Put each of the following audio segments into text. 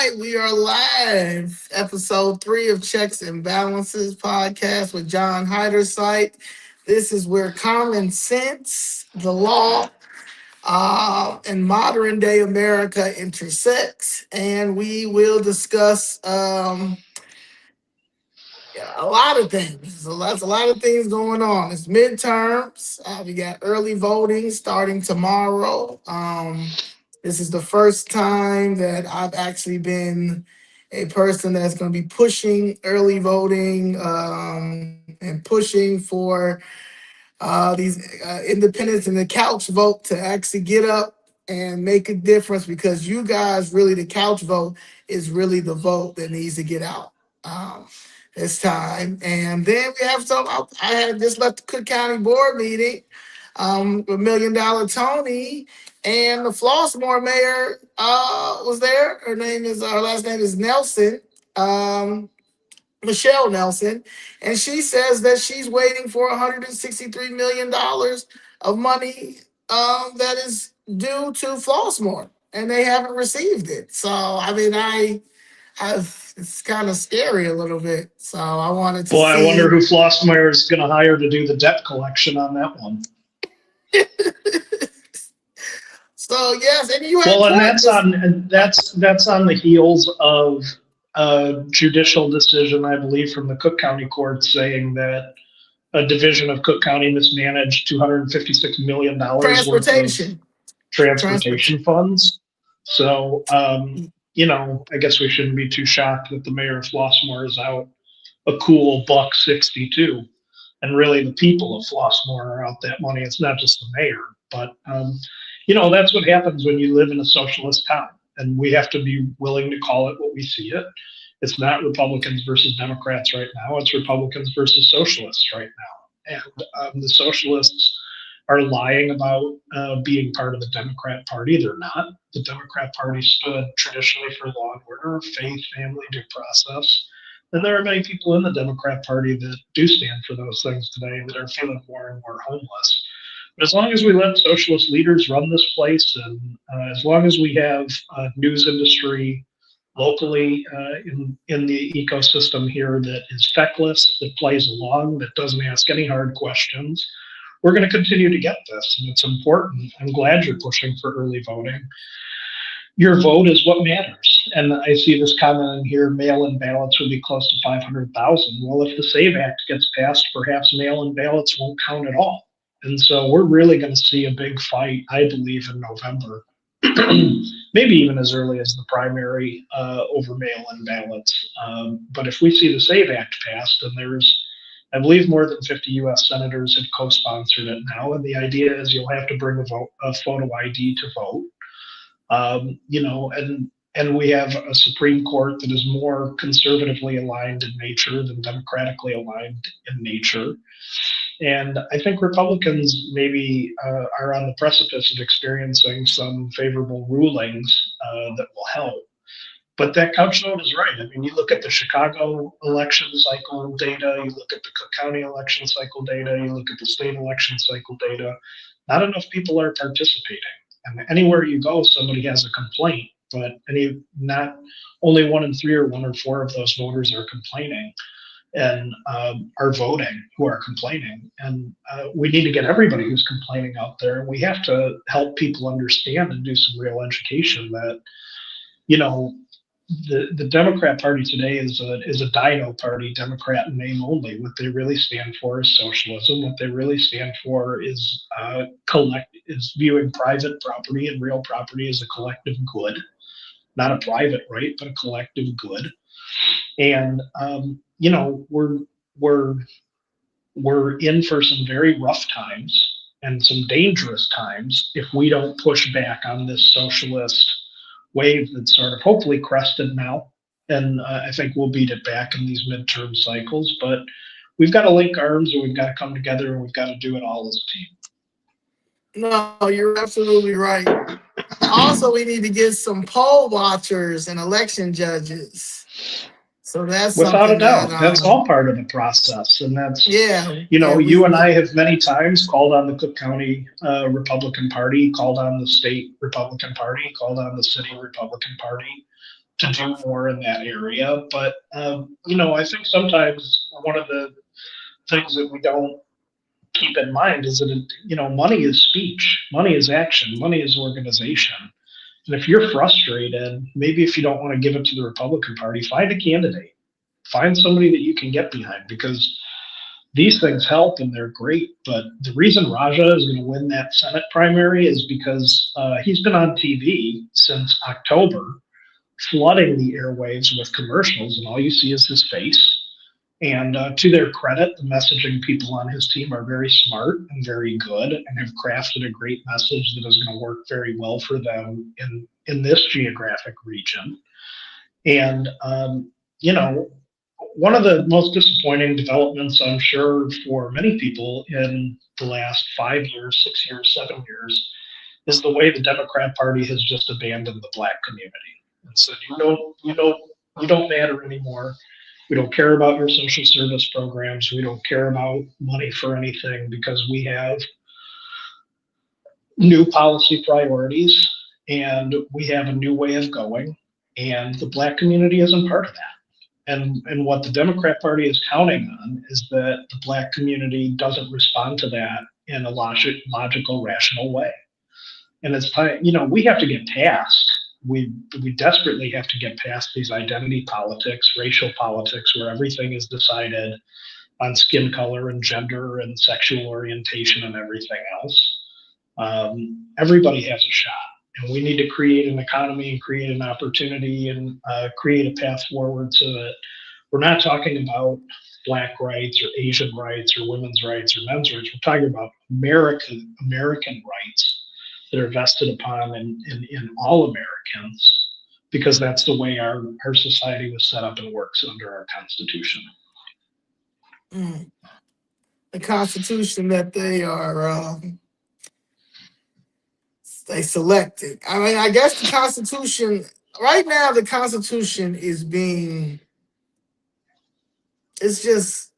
right, we are live. Episode 3 of Checks and Balances podcast with John Heiderscheidt. This is where common sense, the law, and modern day America intersects, and we will discuss a lot of things. So that's a lot of things going on. It's midterms. We got early voting starting tomorrow. This is the first time that I've actually been a person that's going to be pushing early voting and pushing for these independents and the couch vote to actually get up and make a difference, because you guys really, the couch vote is really the vote that needs to get out this time. And then we have some, I had just left the Cook County board meeting with $1 Million Tony, and the Flossmoor mayor was there. Her last name is Nelson. Michelle Nelson, and she says that she's waiting for $163 million of money that is due to Flossmoor, and they haven't received it. So, I mean, it's kind of scary a little bit. So, I wanted to Well, I wonder see. who Flossmeyer is going to hire to do the debt collection on that one. So, yes, and you had Well, and that's on the heels of a judicial decision, I believe, from the Cook County Court saying that a division of Cook County mismanaged $256 million worth of transportation funds. So, I guess we shouldn't be too shocked that the mayor of Flossmoor is out a cool $1.62. And really, the people of Flossmoor are out that money. It's not just the mayor, but that's what happens when you live in a socialist town, and we have to be willing to call it what we see it. It's not Republicans versus Democrats right now. It's Republicans versus socialists right now. And the socialists are lying about being part of the Democrat Party. They're not. The Democrat Party stood traditionally for law and order, faith, family, due process. And there are many people in the Democrat Party that do stand for those things today that are feeling more and more homeless. But as long as we let socialist leaders run this place, and as long as we have a news industry locally in the ecosystem here that is feckless, that plays along, that doesn't ask any hard questions, we're going to continue to get this. And it's important. I'm glad you're pushing for early voting. Your vote is what matters. And I see this comment in here, mail-in ballots would be close to 500,000. Well, if the SAVE Act gets passed, perhaps mail-in ballots won't count at all. And so we're really going to see a big fight, I believe, in November, maybe even as early as the primary over mail-in ballots. But if we see the SAVE Act passed, and there's, I believe, more than 50 U.S. senators have co-sponsored it now, and the idea is you'll have to bring a photo ID to vote. And we have a Supreme Court that is more conservatively aligned in nature than democratically aligned in nature. And I think Republicans maybe are on the precipice of experiencing some favorable rulings that will help. But that couch vote is right. I mean, you look at the Chicago election cycle data, you look at the Cook County election cycle data, you look at the state election cycle data, not enough people are participating. And anywhere you go, somebody has a complaint, but not only 1 in 3 or 1 or 4 of those voters are complaining and are voting who are complaining. And we need to get everybody who's complaining out there. And we have to help people understand and do some real education that, the Democrat Party today is a dino party, Democrat in name only. What they really stand for is socialism. What they really stand for is viewing private property and real property as a collective good, not a private right, but a collective good. And we're in for some very rough times and some dangerous times if we don't push back on this socialist wave that's sort of hopefully crested now. And I think we'll beat it back in these midterm cycles. But we've got to link arms, and we've got to come together, and we've got to do it all as a team. No, you're absolutely right. Also, we need to get some poll watchers and election judges. So that's without a doubt. That's all part of the process, and that's you and I have many times called on the Cook County Republican Party, called on the state Republican Party, called on the city Republican Party to do more in that area. But I think sometimes one of the things that we don't keep in mind is that money is speech, money is action, money is organization. And if you're frustrated, maybe if you don't want to give it to the Republican Party, find a candidate, find somebody that you can get behind, because these things help and they're great. But the reason Raja is going to win that Senate primary is because he's been on TV since October, flooding the airwaves with commercials, and all you see is his face. And to their credit, the messaging people on his team are very smart and very good and have crafted a great message that is going to work very well for them in this geographic region. And, one of the most disappointing developments, I'm sure, for many people in the last 5 years, 6 years, 7 years, is the way the Democrat Party has just abandoned the Black community and said, you don't matter anymore. We don't care about your social service programs. We don't care about money for anything because we have new policy priorities and we have a new way of going. And the Black community isn't part of that. And what the Democrat Party is counting on is that the Black community doesn't respond to that in a logical, rational way. And it's time, we have to get past, we desperately have to get past these identity politics, racial politics, where everything is decided on skin color and gender and sexual orientation and everything else. Everybody has a shot. And we need to create an economy and create an opportunity and create a path forward so that we're not talking about Black rights or Asian rights or women's rights or men's rights. We're talking about American rights that are vested upon in all Americans, because that's the way our society was set up and works under our Constitution. Mm. The Constitution that they selected. I mean, I guess the Constitution right now, the Constitution is being, it's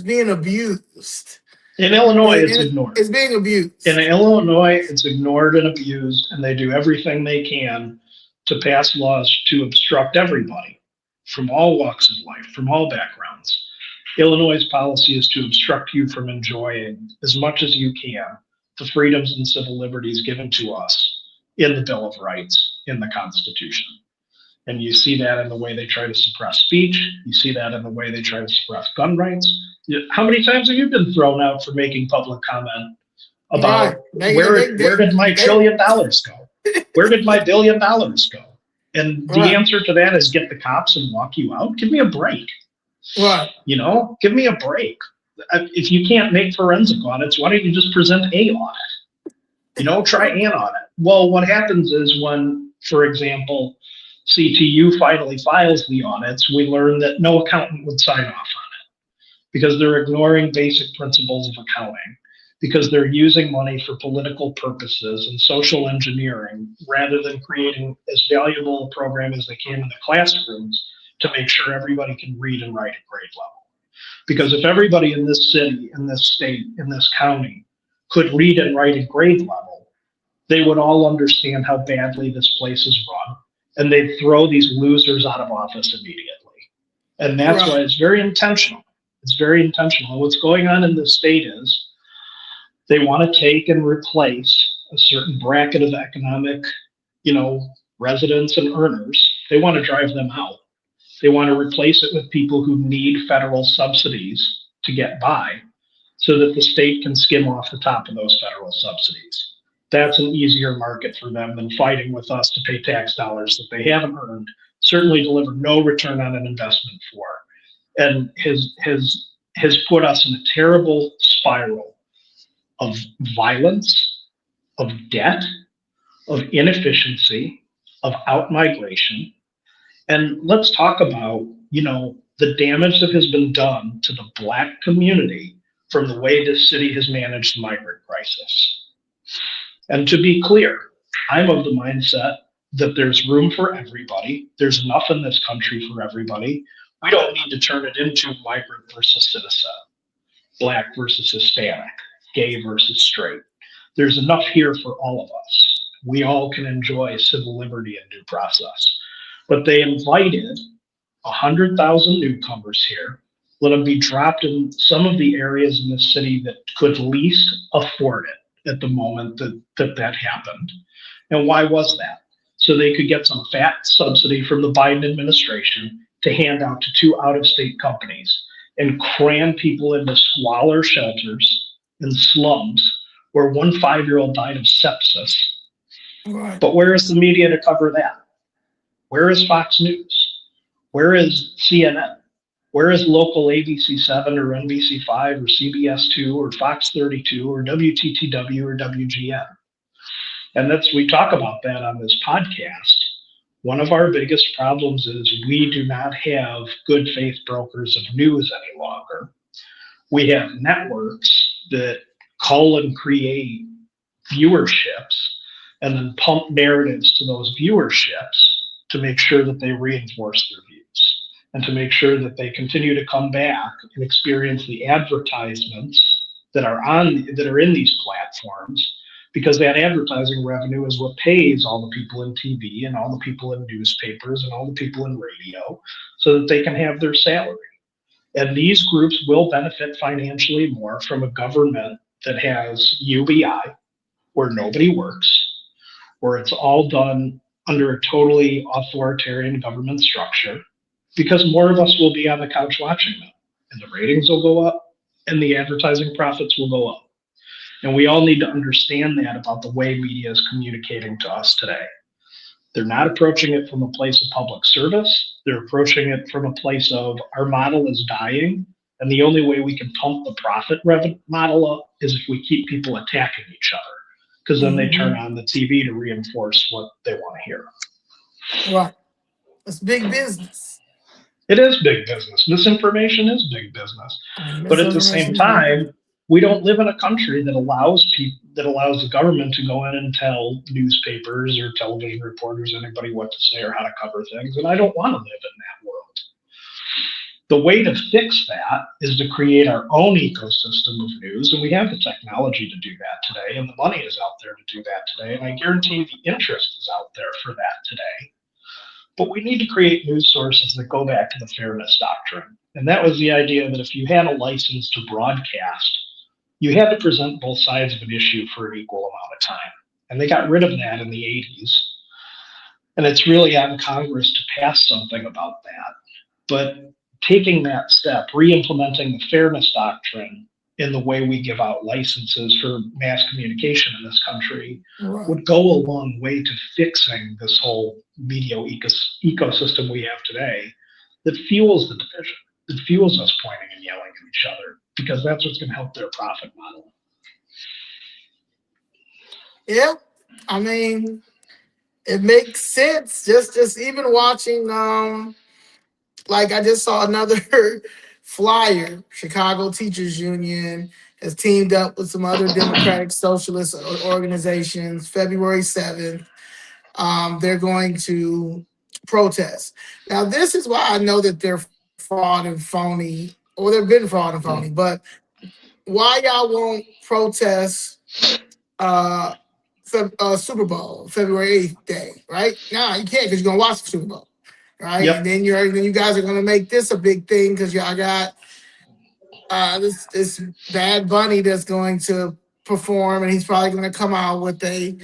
being abused. In Illinois, it's ignored. It's being abused. In Illinois, it's ignored and abused, and they do everything they can to pass laws to obstruct everybody from all walks of life, from all backgrounds. Illinois' policy is to obstruct you from enjoying as much as you can the freedoms and civil liberties given to us in the Bill of Rights, in the Constitution. And you see that in the way they try to suppress speech. You see that in the way they try to suppress gun rights. How many times have you been thrown out for making public comment about where did my trillion dollars go? Where did my $1 billion go? And the answer to that is get the cops and walk you out. Give me a break. Right. Give me a break. If you can't make forensic audits, why don't you just present a audit? Try an audit. Well, what happens is when, for example, CTU finally files the audits, we learn that no accountant would sign off on it because they're ignoring basic principles of accounting, because they're using money for political purposes and social engineering rather than creating as valuable a program as they can in the classrooms to make sure everybody can read and write at grade level. Because if everybody in this city, in this state, in this county could read and write at grade level, they would all understand how badly this place is run, and they'd throw these losers out of office immediately. And that's why it's very intentional. It's very intentional. And what's going on in this state is they want to take and replace a certain bracket of economic, residents and earners. They want to drive them out. They want to replace it with people who need federal subsidies to get by so that the state can skim off the top of those federal subsidies. That's an easier market for them than fighting with us to pay tax dollars that they haven't earned, certainly deliver no return on an investment for, and has put us in a terrible spiral of violence, of debt, of inefficiency, of outmigration. And let's talk about, the damage that has been done to the Black community from the way this city has managed the migrant crisis. And to be clear, I'm of the mindset that there's room for everybody. There's enough in this country for everybody. We don't need to turn it into migrant versus citizen, Black versus Hispanic, gay versus straight. There's enough here for all of us. We all can enjoy civil liberty and due process. But they invited 100,000 newcomers here, let them be dropped in some of the areas in the city that could least afford it at the moment that happened. And why was that? So they could get some fat subsidy from the Biden administration to hand out to two out of state companies and cram people into squalor shelters and slums where one 5 year old died of sepsis. Right. But where is the media to cover that? Where is Fox News? Where is CNN? Where is local ABC 7 or NBC 5 or CBS 2 or Fox 32 or WTTW or WGN? And we talk about that on this podcast. One of our biggest problems is we do not have good faith brokers of news any longer. We have networks that cull and create viewerships and then pump narratives to those viewerships to make sure that they reinforce their views and to make sure that they continue to come back and experience the advertisements that are in these platforms, because that advertising revenue is what pays all the people in TV and all the people in newspapers and all the people in radio so that they can have their salary. And these groups will benefit financially more from a government that has UBI, where nobody works, where it's all done under a totally authoritarian government structure, because more of us will be on the couch watching them, and the ratings will go up, and the advertising profits will go up. And we all need to understand that about the way media is communicating to us today. They're not approaching it from a place of public service. They're approaching it from a place of our model is dying, and the only way we can pump the profit revenue model up is if we keep people attacking each other, because then they turn on the TV to reinforce what they want to hear. Right. It's big business. It is big business. Misinformation is big business. But at the same Misinformation is big business. time, we don't live in a country that allows the government to go in and tell newspapers or television reporters, anybody, what to say or how to cover things. And I don't want to live in that world. The way to fix that is to create our own ecosystem of news, and we have the technology to do that today, and the money is out there to do that today, and I guarantee the interest is out there for that today. But we need to create news sources that go back to the fairness doctrine. And that was the idea that if you had a license to broadcast, you had to present both sides of an issue for an equal amount of time. And they got rid of that in the 80s. And it's really on Congress to pass something about that. But taking that step, re-implementing the fairness doctrine in the way we give out licenses for mass communication in this country would go a long way to fixing this whole media ecosystem we have today that fuels the division, that fuels us pointing and yelling at each other, because that's what's going to help their profit model. Yeah, I mean, it makes sense. Just even watching, like I just saw another flyer. Chicago Teachers Union has teamed up with some other Democratic Socialist organizations. February 7th, they're going to protest. Now, this is why I know that they're fraud and phony, or they've been fraud and phony. But why y'all won't protest uh, Super Bowl February 8th day, right? Nah, you can't, because you're gonna watch the Super Bowl, right? Yep. And then you guys are gonna make this a big thing because y'all got this Bad Bunny that's going to perform, and he's probably going to come out with a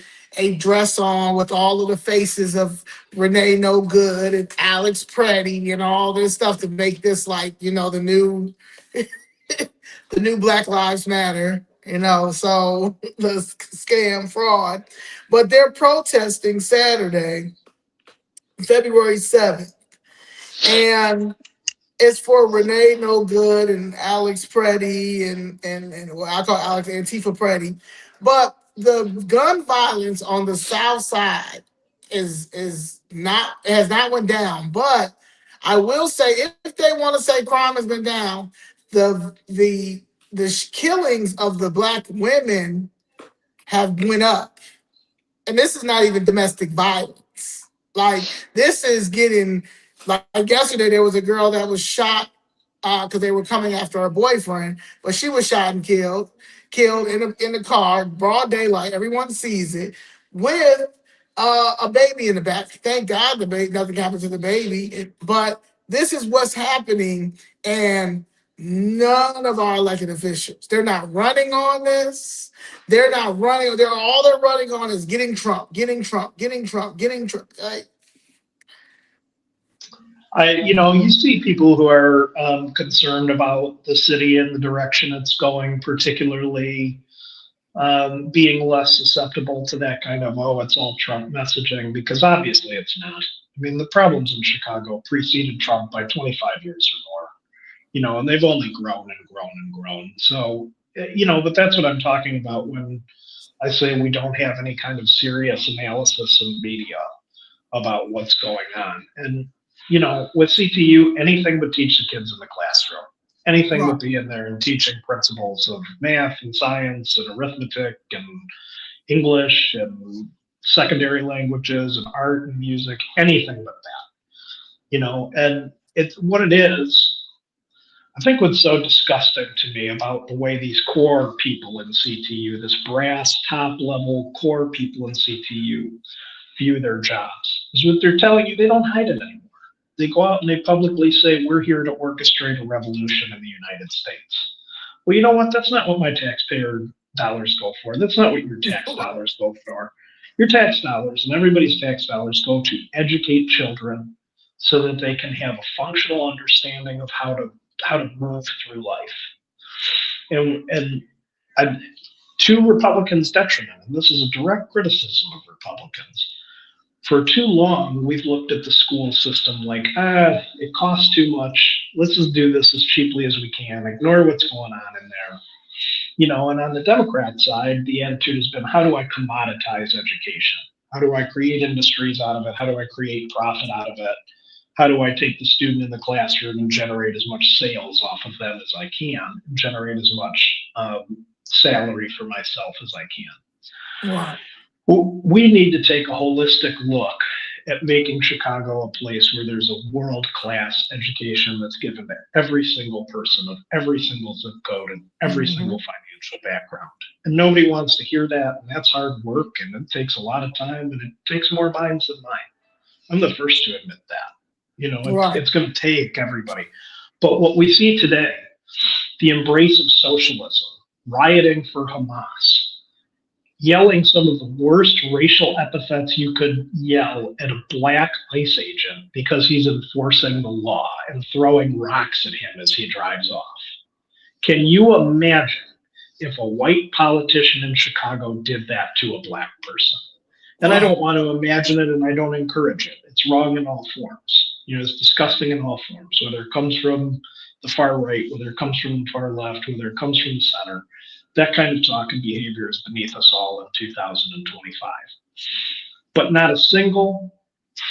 dress on with all of the faces of Renee No Good and Alex Preddy and all this stuff to make this like the new the new Black Lives Matter. So the scam fraud, but they're protesting Saturday, February 7th, and it's for Renee No Good and Alex Preddy and well, I call Alex Antifa Preddy. But the gun violence on the South Side is not has not went down. But I will say, if they want to say crime has been down, the killings of the black women have went up, and this is not even domestic violence. Like, this is getting, like yesterday there was a girl that was shot because they were coming after her boyfriend, but she was shot and killed in the car, broad daylight. Everyone sees it, with A baby in the back. Thank God the baby, nothing happened to the baby. But this is what's happening, and none of our elected officials, they're not running on this. They're not running. They're all they're running on is getting Trump, getting Trump, getting Trump, getting Trump. You see people who are concerned about the city and the direction it's going, particularly being less susceptible to that kind of, oh, it's all Trump messaging, because obviously it's not. I mean, the problems in Chicago preceded Trump by 25 years or more, and they've only grown and grown and grown. So, but that's what I'm talking about when I say we don't have any kind of serious analysis in media about what's going on. And, with CTU, anything but teach the kids in the classroom. Anything Right, but be in there and teaching principles of math and science and arithmetic and English and secondary languages and art and music, anything but that. And it's what it is. I think what's so disgusting to me about the way these core people in CTU, this brass top level core people in CTU view their jobs, is what they're telling you. They don't hide it anymore. They go out and they publicly say, we're here to orchestrate a revolution in the United States. Well, you know what? That's not what my taxpayer dollars go for. That's not what your tax dollars go for. Your tax dollars and everybody's tax dollars go to educate children so that they can have a functional understanding of how to move through life. And I, to Republicans' detriment, and this is a direct criticism of Republicans, for too long, we've looked at the school system like, it costs too much. Let's just do this as cheaply as we can. Ignore what's going on in there. And on the Democrat side, the attitude has been, how do I commoditize education? How do I create industries out of it? How do I create profit out of it? How do I take the student in the classroom and generate as much sales off of them as I can, and generate as much salary for myself as I can? right. We need to take a holistic look at making Chicago a place where there's a world-class education that's given to every single person of every single zip code and every single financial background. And nobody wants to hear that, and that's hard work, and it takes a lot of time, and it takes more minds than mine. I'm the first to admit that. Right. It's going to take everybody. But what we see today, the embrace of socialism, rioting for Hamas, yelling some of the worst racial epithets you could yell at a black ICE agent because he's enforcing the law and throwing rocks at him as he drives off. Can you imagine if a white politician in Chicago did that to a black person? And I don't want to imagine it, and I don't encourage it. It's wrong in all forms. It's disgusting in all forms, whether it comes from the far right, whether it comes from the far left, whether it comes from the center. That kind of talk and behavior is beneath us all in 2025. But not a single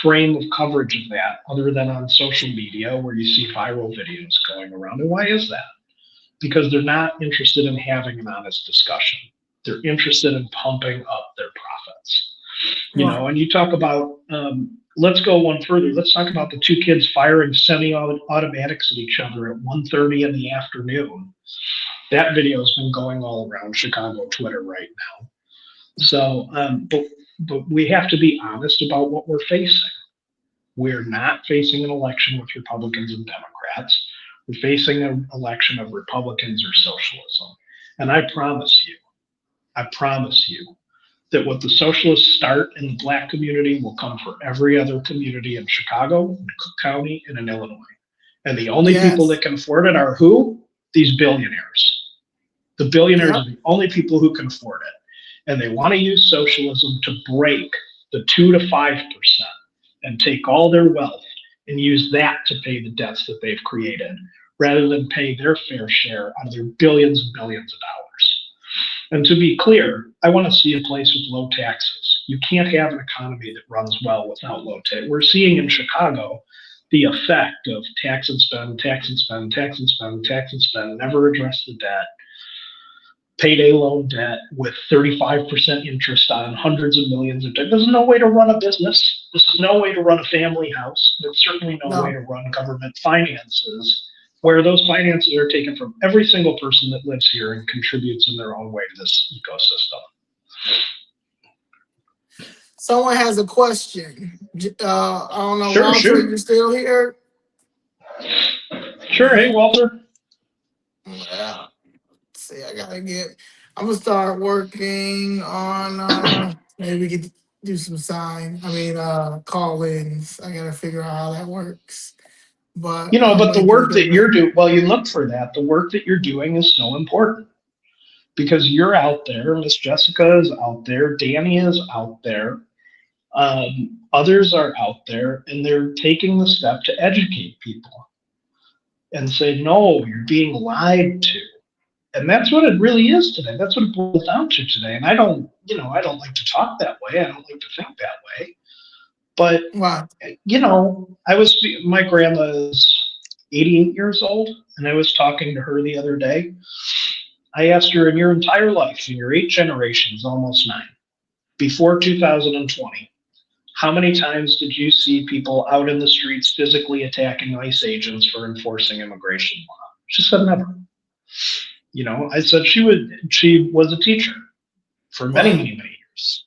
frame of coverage of that other than on social media where you see viral videos going around. And why is that? Because they're not interested in having an honest discussion. They're interested in pumping up their profits. And you talk about, let's go one further. Let's talk about the two kids firing semi-automatics at each other at 1:30 in the afternoon. That video has been going all around Chicago Twitter right now. So, but we have to be honest about what we're facing. We're not facing an election with Republicans and Democrats. We're facing an election of Republicans or socialism. And I promise you that what the socialists start in the black community will come for every other community in Chicago, in Cook County, and in Illinois. And the only people that can afford it are who? These billionaires. The billionaires are the only people who can afford it. And they want to use socialism to break the 2 to 5% and take all their wealth and use that to pay the debts that they've created, rather than pay their fair share out of their billions and billions of dollars. And to be clear, I want to see a place with low taxes. You can't have an economy that runs well without low tax. We're seeing in Chicago the effect of tax and spend, tax and spend, tax and spend, tax and spend, never address the debt, payday loan debt with 35% interest on hundreds of millions of debt. There's no way to run a business. This is no way to run a family house. There's certainly no way to run government finances, where those finances are taken from every single person that lives here and contributes in their own way to this ecosystem. Someone has a question. I don't know, Sure, Walter, shoot. you still here? Sure. Hey, Walter. Yeah. See, I gotta get. I'm gonna start working on. Maybe we could do some call-ins. I gotta figure out how that works. But But the maybe we work that could. you're doing, well, you look for that. The work that you're doing is so important because you're out there. Miss Jessica is out there. Danny is out there. Others are out there, and they're taking the step to educate people and say, no, you're being lied to. And that's what it really is today. That's what it boils down to today. And I don't like to talk that way. I don't like to think that way. But, Wow. my grandma is 88 years old, and I was talking to her the other day. I asked her, in your entire life, in your 8 generations, almost nine, before 2020, how many times did you see people out in the streets physically attacking ICE agents for enforcing immigration law? She said never. I said she was a teacher for many, Wow. many, many years.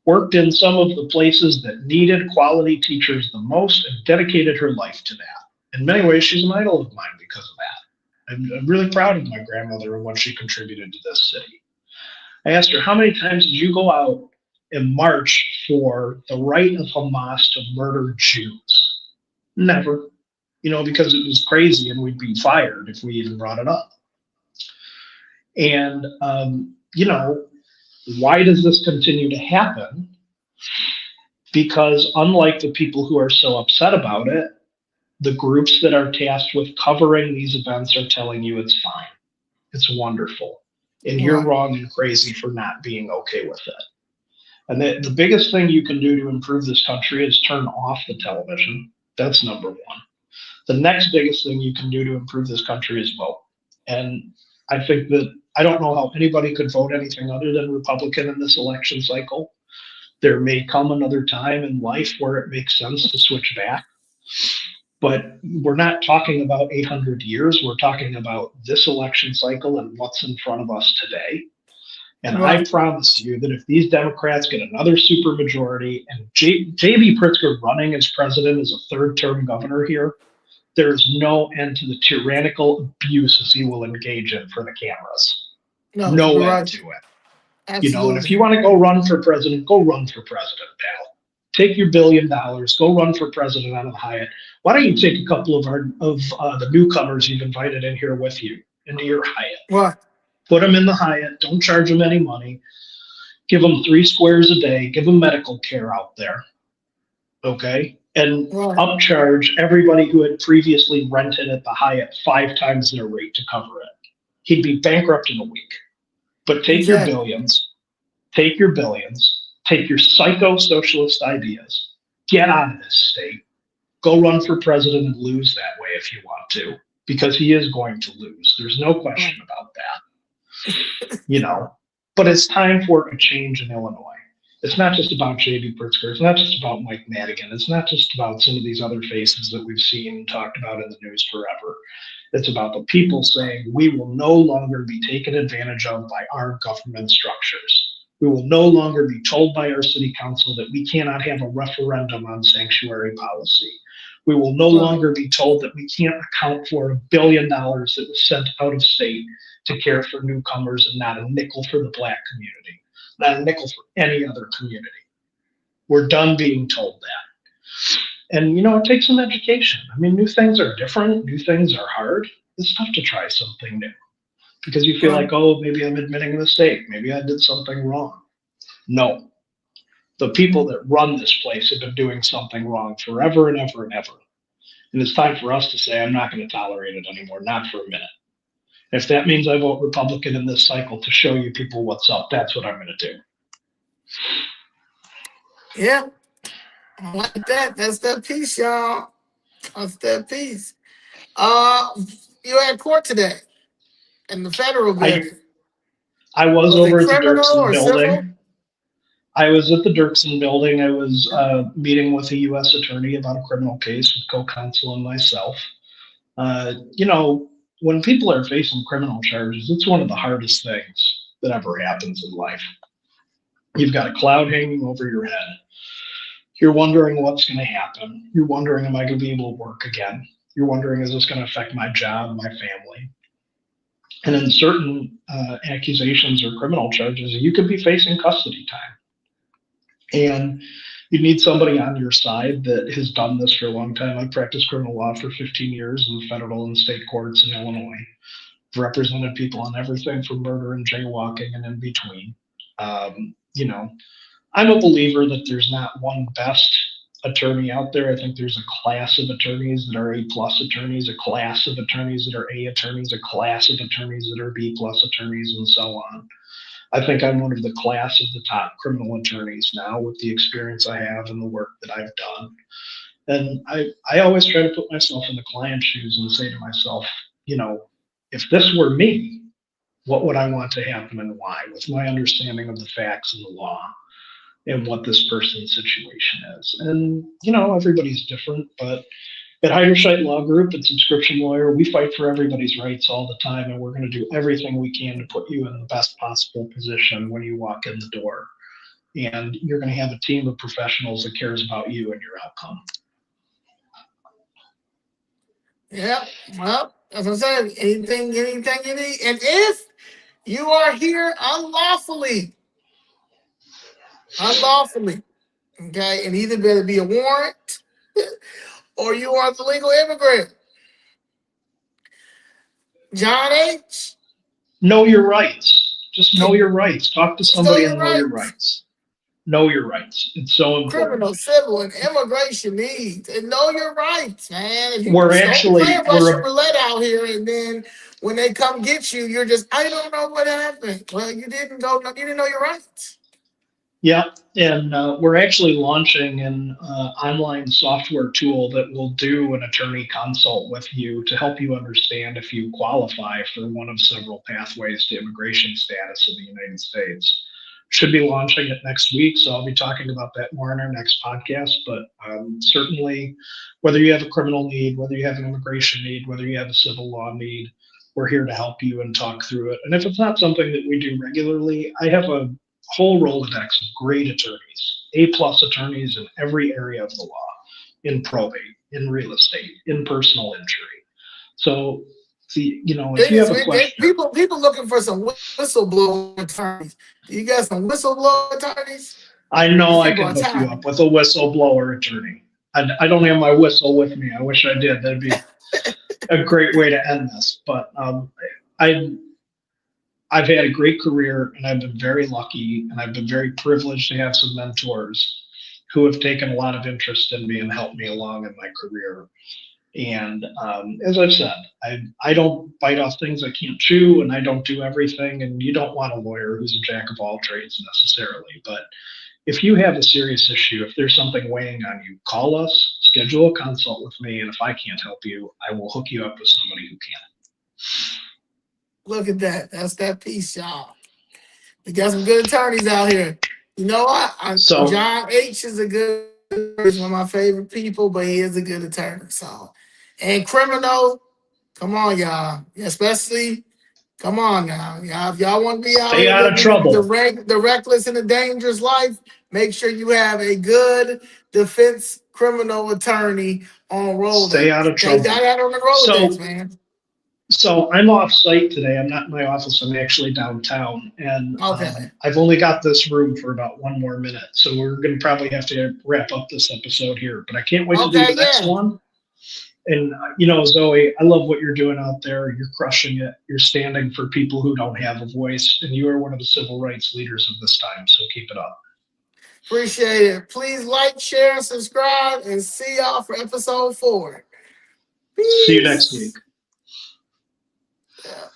Worked in some of the places that needed quality teachers the most and dedicated her life to that. In many ways, she's an idol of mine because of that. I'm really proud of my grandmother and what she contributed to this city. I asked her, how many times did you go out and march for the right of Hamas to murder Jews? Never. Because it was crazy and we'd be fired if we even brought it up. And, why does this continue to happen? Because unlike the people who are so upset about it, the groups that are tasked with covering these events are telling you it's fine. It's wonderful. And you're Wow. wrong and crazy for not being okay with it. And the biggest thing you can do to improve this country is turn off the television. That's number one. The next biggest thing you can do to improve this country is vote. And I think that I don't know how anybody could vote anything other than Republican in this election cycle. There may come another time in life where it makes sense to switch back. But we're not talking about 800 years. We're talking about this election cycle and what's in front of us today. And I Right. promise you that if these Democrats get another supermajority and J.B. Pritzker running as president as a third-term governor here, there's no end to the tyrannical abuses he will engage in for the cameras. No, No you're end right. to it. And if Absolutely. you want to go run for president, go run for president, pal. Take your $1 billion, go run for president out of the Hyatt. Why don't you take a couple of the newcomers you've invited in here with you into your Hyatt? Right. Put them in the Hyatt. Don't charge them any money. Give them 3 squares a day. Give them medical care out there. Okay, and Right. upcharge everybody who had previously rented at the Hyatt 5 times their rate to cover it. He'd be bankrupt in a week. But take your Exactly. billions, take your billions, take your psycho socialist ideas, get out of this state, go run for president and lose that way if you want to, because he is going to lose. There's no Right. question about that, you know. But it's time for a change in Illinois. It's not just about J.B. Pritzker. It's not just about Mike Madigan. It's not just about some of these other faces that we've seen and talked about in the news forever. It's about the people saying we will no longer be taken advantage of by our government structures. We will no longer be told by our city council that we cannot have a referendum on sanctuary policy. We will no Right. longer be told that we can't account for $1 billion that was sent out of state to care for newcomers and not a nickel for the Black community, not a nickel for any other community. We're done being told that. And, it takes some education. I mean, new things are different, new things are hard. It's tough to try something new because you feel Right. like, oh, maybe I'm admitting a mistake. Maybe I did something wrong. No, the people that run this place have been doing something wrong forever and ever and ever. And it's time for us to say, I'm not going to tolerate it anymore, not for a minute. If that means I vote Republican in this cycle to show you people what's up, that's what I'm going to do. Yeah. I like that. That's that piece, y'all. That's that piece. Uh, you had court today in the federal I building. I was Was it over at the criminal Dirksen or civil? building. I was at the Dirksen building. I was meeting with a U.S. attorney about a criminal case with co-counsel and myself. When people are facing criminal charges, it's one of the hardest things that ever happens in life. You've got a cloud hanging over your head. You're wondering what's going to happen. You're wondering, am I going to be able to work again? You're wondering, is this going to affect my job, my family? And in certain accusations or criminal charges, you could be facing custody time. And you need somebody on your side that has done this for a long time. I've practiced criminal law for 15 years in federal and state courts in Illinois. I've represented people on everything from murder and jaywalking and in between. You know, I'm a believer that there's not one best attorney out there. I think there's a class of attorneys that are A plus attorneys, a class of attorneys that are A attorneys, a class of attorneys that are B plus attorneys, and so on. I think I'm one of the class of the top criminal attorneys now with the experience I have and the work that I've done. And I always try to put myself in the client's shoes and say to myself, you know, if this were me, what would I want to happen and why, with my understanding of the facts and the law and what this person's situation is. And, you know, everybody's different, but at Heiderscheidt Law Group and Subscription Lawyer, we fight for everybody's rights all the time, and we're going to do everything we can to put you in the best possible position when you walk in the door. And you're going to have a team of professionals that cares about you and your outcome. Yeah, well, as I said, anything you need. And if you are here unlawfully, okay, and either better be a warrant or you are the legal immigrant. John H. Know your rights. Just know your rights. Talk to somebody and know your rights. Know your rights. It's so important. Criminal, civil, and immigration needs. And know your rights, man. If you we're playing Russian roulette out here, and then when they come get you, you're just, I don't know what happened. Well, you didn't know your rights. Yeah, and we're actually launching an online software tool that will do an attorney consult with you to help you understand if you qualify for one of several pathways to immigration status in the United States. Should be launching it next week, so I'll be talking about that more in our next podcast. But certainly, whether you have a criminal need, whether you have an immigration need, whether you have a civil law need, we're here to help you and talk through it. And if it's not something that we do regularly, I have a whole Rolodex of great attorneys, A plus attorneys in every area of the law, in probate, in real estate, in personal injury. So, you know, if you have a question, people looking for some whistleblower attorneys. You got some whistleblower attorneys? I know I can hook you up with a whistleblower attorney. I don't have my whistle with me. I wish I did. That'd be a great way to end this. But I've had a great career, and I've been very lucky, and I've been very privileged to have some mentors who have taken a lot of interest in me and helped me along in my career. And as I've said, I don't bite off things I can't chew, and I don't do everything. And you don't want a lawyer who's a jack of all trades necessarily. But if you have a serious issue, if there's something weighing on you, call us, schedule a consult with me, and if I can't help you, I will hook you up with somebody who can. Look at that. That's that piece, y'all. We got some good attorneys out here. You know what? John H. is a good, he's one of my favorite people, but he is a good attorney. So, and criminal, come on, y'all. Especially, come on now. Y'all, if y'all want to be out Stay out of trouble. The reckless and the dangerous life, make sure you have a good defense criminal attorney on Rolodex. Stay out of trouble. They got that on the Rolodex, man. So I'm off site today. I'm not in my office. I'm actually downtown, and I've only got this room for about one more minute. So we're going to probably have to wrap up this episode here. But I can't wait to do the next one. And you know, Zoe, I love what you're doing out there. You're crushing it. You're standing for people who don't have a voice, and you are one of the civil rights leaders of this time. So keep it up. Appreciate it. Please like, share, and subscribe, and see y'all for episode 4. Peace. See you next week. Yeah.